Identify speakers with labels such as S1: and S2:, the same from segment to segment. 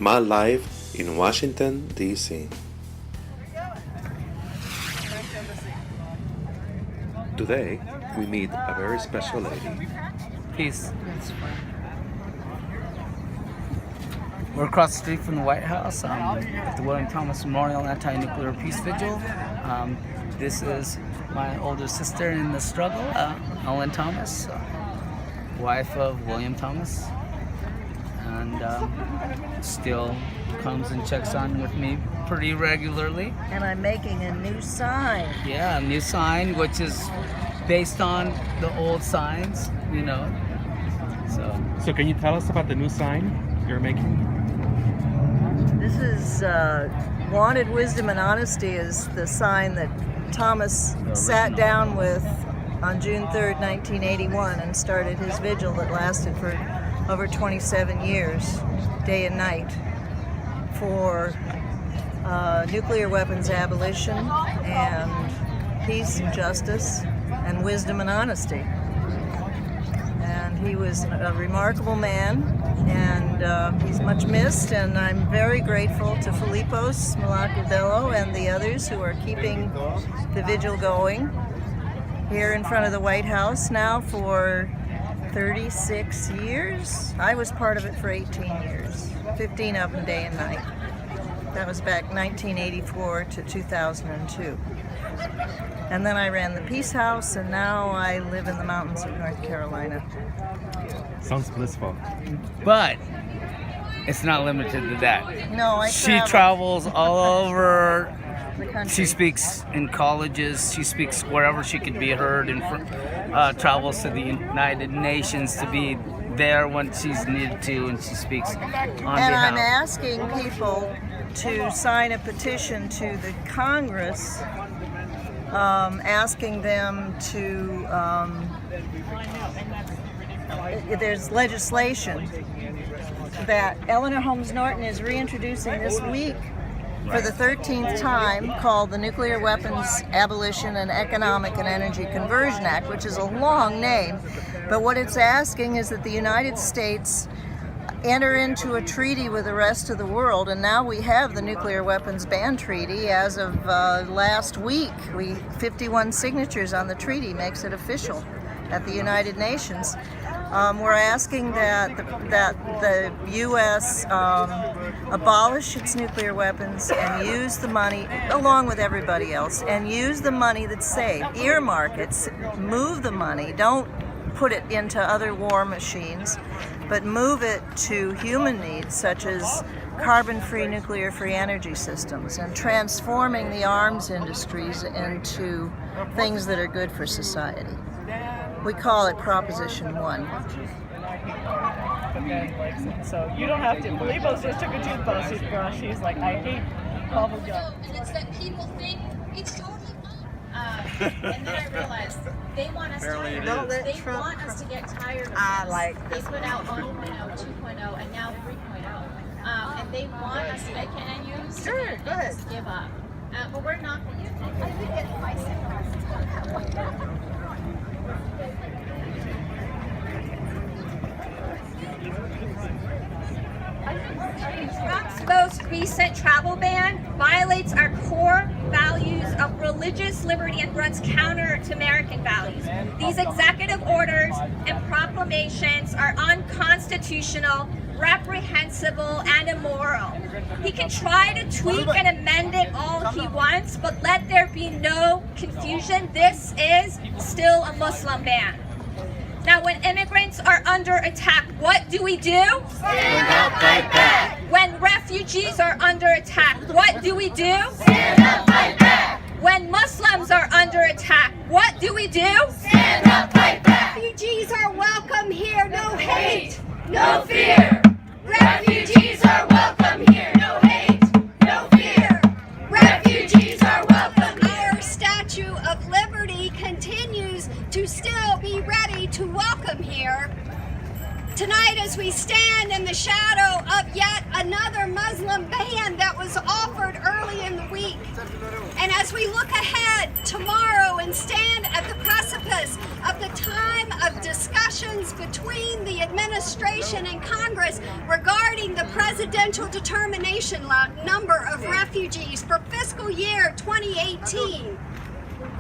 S1: My life in Washington, D.C. Today, we meet a very special lady.
S2: Peace. We're across the street from the White House at the William Thomas Memorial Anti-Nuclear Peace Vigil. This is my older sister in the struggle, Ellen Thomas, wife of William Thomas, and still comes and checks on with me pretty regularly.
S3: And I'm making a new sign.
S2: Yeah, a new sign, which is based on the old signs, you know.
S4: So can you tell us about the new sign you're making?
S3: This is Wanted Wisdom and Honesty is the sign that Thomas sat down with on June 3rd, 1981 and started his vigil that lasted for over 27 years, day and night, for nuclear weapons abolition and peace and justice and wisdom and honesty. And he was a remarkable man, and he's much missed, and I'm very grateful to Philipos Melaku-Bello and the others who are keeping the vigil going here in front of the White House now for 36 years. I was part of it for 18 years, 15 of them day and night. That was back 1984 to 2002. And then I ran the Peace House, and now I live in the mountains of North Carolina.
S4: Sounds blissful.
S2: But it's not limited to that.
S3: No,
S2: She travels all over.
S3: the country.
S2: She speaks in colleges. She speaks wherever she could be heard, and travels to the United Nations to be there when she's needed to, and she speaks on
S3: And
S2: behalf.
S3: I'm asking people to sign a petition to the Congress, asking them to, there's legislation that Eleanor Holmes Norton is reintroducing this week for the 13th time, called the Nuclear Weapons Abolition and Economic and Energy Conversion Act, which is a long name. But what it's asking is that the United States enter into a treaty with the rest of the world, and now we have the Nuclear Weapons Ban Treaty as of last week. 51 signatures on the treaty makes it official at the United Nations. We're asking that the U.S. Abolish its nuclear weapons and use the money, along with everybody else, and use the money that's saved. Earmark it, move the money, don't put it into other war machines, but move it to human needs such as carbon-free, nuclear-free energy systems and transforming the arms industries into things that are good for society. We call it Proposition 1.
S5: So you don't have to. Philipos just took a toothbrush. She's like, I hate bubble gum.
S6: And it's that people think it's totally fine. And then I realized they want us to get tired of this. They put out 1.0, 2.0, and now 3.0. And they want us to make it and use just give up. But we're not going to do it. I think it's my Trump's most recent travel ban violates our core values of religious liberty and runs counter to American values. These executive orders and proclamations are unconstitutional, reprehensible, and immoral. He can try to tweak and amend it all he wants, but let there be no confusion, this is still a Muslim ban. Now, when immigrants are under attack, what do we do?
S7: Stand up, fight back.
S6: When refugees are under attack, what do we do?
S7: Stand up, fight back.
S6: When Muslims are under attack, what do we do?
S7: Stand up, fight back.
S8: Refugees are welcome here, no hate,
S7: No fear. Refugees are welcome here. No hate, no fear. Refugees are welcome here.
S8: Our Statue of Liberty continues to still be ready to welcome here. Tonight, as we stand in the shadow of yet another Muslim ban that was offered early in the week, and as we look ahead tomorrow and stand at the precipice of the time of discussions discussions between the administration and Congress regarding the presidential determination number of refugees for fiscal year 2018.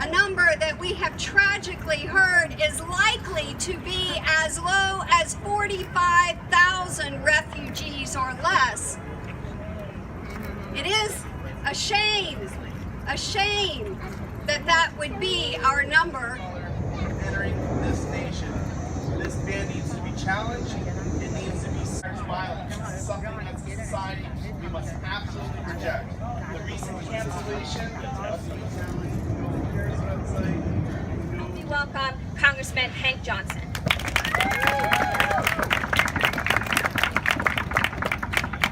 S8: A number that we have tragically heard is likely to be as low as 45,000 refugees or less. It is a shame that would be our number.
S9: Entering this nation, this ban needs to be challenged. It needs to be sex violence. This is something as a society we must absolutely reject. The recent cancellation of the
S6: We welcome Congressman Hank Johnson.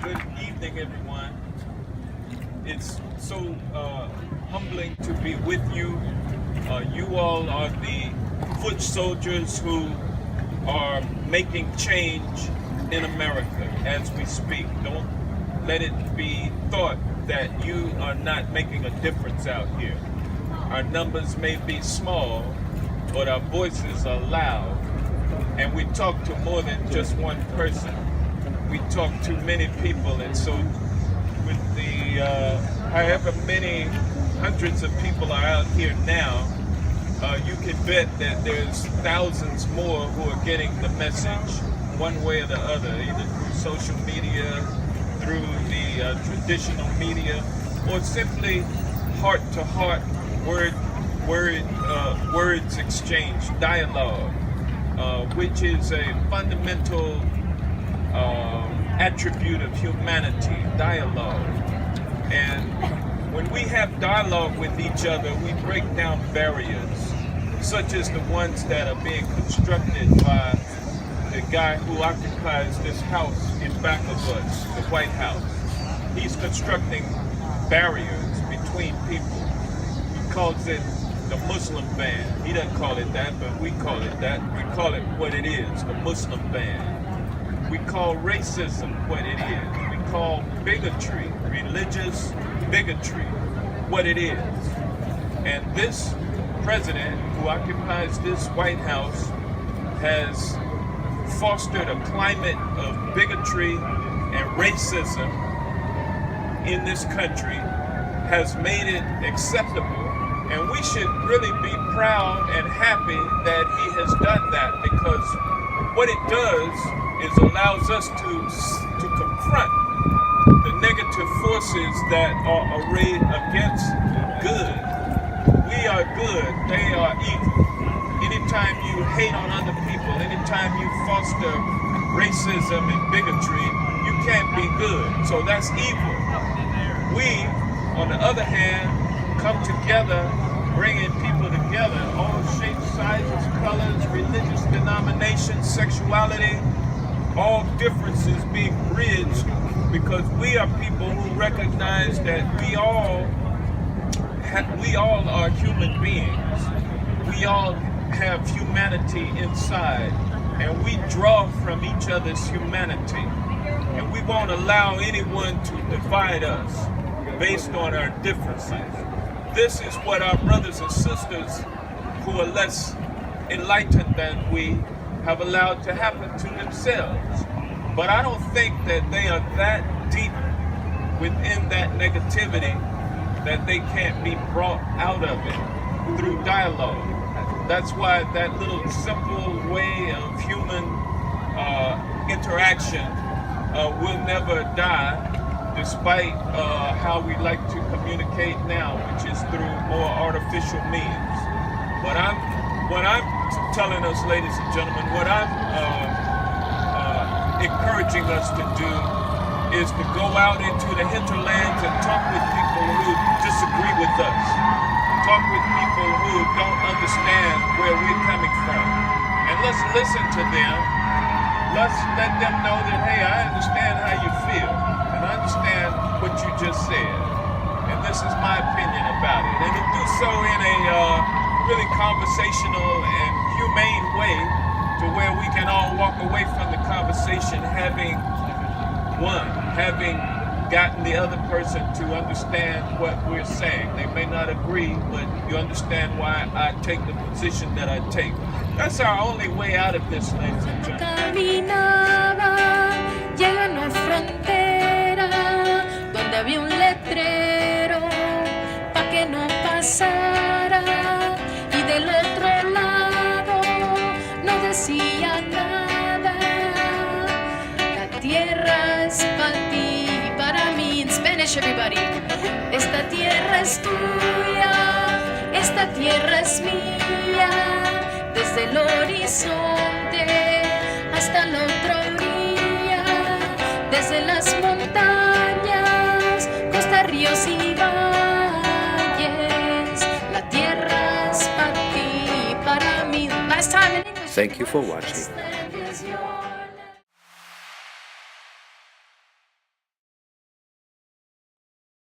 S10: Good evening, everyone. It's so humbling to be with you. You all are the foot soldiers who are making change in America as we speak. Don't let it be thought that you are not making a difference out here. Our numbers may be small, but our voices are loud. And we talk to more than just one person. We talk to many people, and so with the however many hundreds of people are out here now, you can bet that there's thousands more who are getting the message one way or the other, either through social media, through the traditional media, or simply heart-to-heart words exchange, dialogue, which is a fundamental attribute of humanity, dialogue. And when we have dialogue with each other, we break down barriers, such as the ones that are being constructed by the guy who occupies this house in back of us, the White House. He's constructing barriers between people. He calls it the Muslim ban. He doesn't call it that, but we call it that. We call it what it is, the Muslim ban. We call racism what it is. We call bigotry, religious bigotry, what it is. And this president who occupies this White House has fostered a climate of bigotry and racism in this country, has made it acceptable, and we should really be proud and happy that he has done that, because what it does is allows us to confront the negative forces that are arrayed against good. We are good, they are evil. Anytime you hate on other people, anytime you foster racism and bigotry, you can't be good. So that's evil. We, on the other hand, come together, bringing people together, all shapes, sizes, colors, religious denominations, sexuality, all differences being bridged, because we are people who recognize that we all are human beings. We all have humanity inside, and we draw from each other's humanity, and we won't allow anyone to divide us based on our differences. This is what our brothers and sisters who are less enlightened than we have allowed to happen to themselves. But I don't think that they are that deep within that negativity that they can't be brought out of it through dialogue. That's why that little simple way of human interaction will never die, despite how we like to communicate now, which is through more artificial means. What I'm telling us, ladies and gentlemen, what I'm encouraging us to do is to go out into the hinterlands and talk with people who disagree with us. Talk with people who don't understand where we're coming from. And let's listen to them. Let's let them know that, hey, I understand how you feel. And I understand what you just said. And this is my opinion about it. And to do so in a really conversational and humane way, to where we can all walk away from the conversation having won, having gotten the other person to understand what we're saying. They may not agree, but you understand why I take the position that I take. That's our only way out of this, ladies and gentlemen.
S7: Caminaba, llegó a una frontera donde había un letrero pa' que no pasara, y del otro lado no decía nada. La tierra es para ti y para mí. In Spanish, everybody. Esta tierra es tuya, esta tierra es mía. Desde el horizonte hasta la otra orilla, desde las montañas, costas, ríos y valles, la tierra es para ti y para mí. Last time in English.
S1: Thank you for watching.